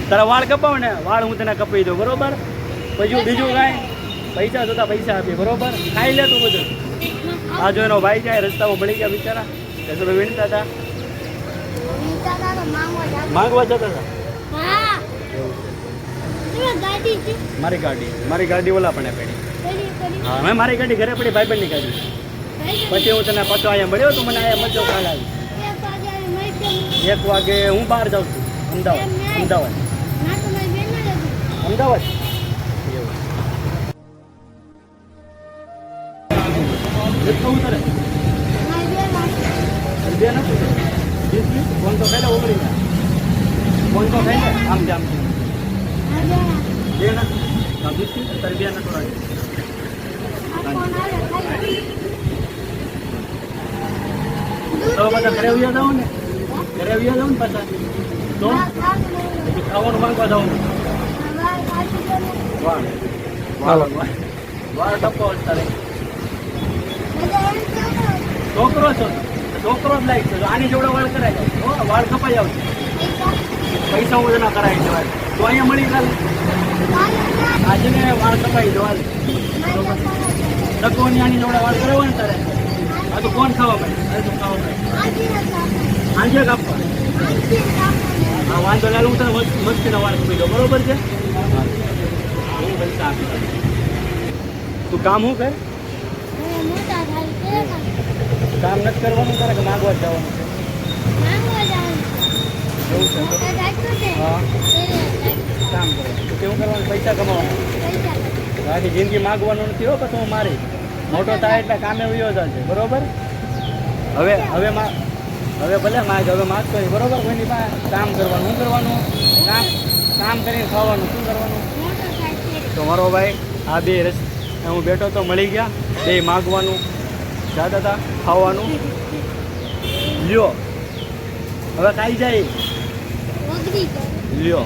તારા વાળ કપાવ ને વાળ હું તને કપાવી દઉં બરોબર. પછી બીજું કાંઈ પૈસા જોતા પૈસા આપીએ બરોબર. ખાઈ લે તું બધું. આ જો એનો ભાઈ જાય રસ્તામાં મળી ગયા બિચારા તો વીણતા હતા માંગવા જતા હતા. મારી ગાડી ઓલા પણ પડી. હા મેં મારી ગાડી ઘરે પડી ભાઈબંધની ગાડી. પછી હું તને પાછો અહીંયા મળ્યો તું મને અહીંયા મજો કાલ આવી 1 વાગે હું બહાર જાઉં છું અમદાવાદ. કેટલું ઉતરે બે નથી ફોન તો પહેલા ઉમરી ગયા. ફોન તો થઈ જાય આમ જામ બે નથી તારી બે નતો લાગે. તો બધા ઘરે આવ્યા જાવ ને પાછા તો ખાવાનું માંગવા જાવ વાળ ટપકો તારે છોકરો છો છોકરો જ લાઈક છે આની જોડે વાળ કરાય જાય વાળ કપાઈ આવશે પૈસા હું ના કરાવી જવાય તો અહીંયા મળી કાલે આજે ને વાળ કપાઈ જવા તકોની આની જોડે વાળ કરાવવા ને તારે આ તો કોણ ખાવા પડે તો ખાવા પડે આજે કાપવા હા વાંધો લાલ હું તને મસ્તીના વાળ કપાઈ દઉં બરોબર છે. હું પૈસા આપી તું કામ શું કર કામ નથી કરવાનું તારે કે માગવા જવાનું છે એવું છે. હા કામ કરવાનું કેવું કરવાનું પૈસા કમાવાનું બાકી જિંદગી માગવાનું નથી હો પછી હું મારી મોટો થાય એટલે કામે વયો જશે બરોબર. હવે ભલે માગ હવે માગતો નહીં બરોબર. કોઈની પાસે કામ કરવાનું શું કરવાનું કામ કરીને ખાવાનું શું કરવાનું. તો મારો ભાઈ આ બે રસ હું બેઠો તો મળી ગયા બે માગવાનું જાતા હતા ખાવાનું લ્યો હવે ખાઈ જાય લ્યો.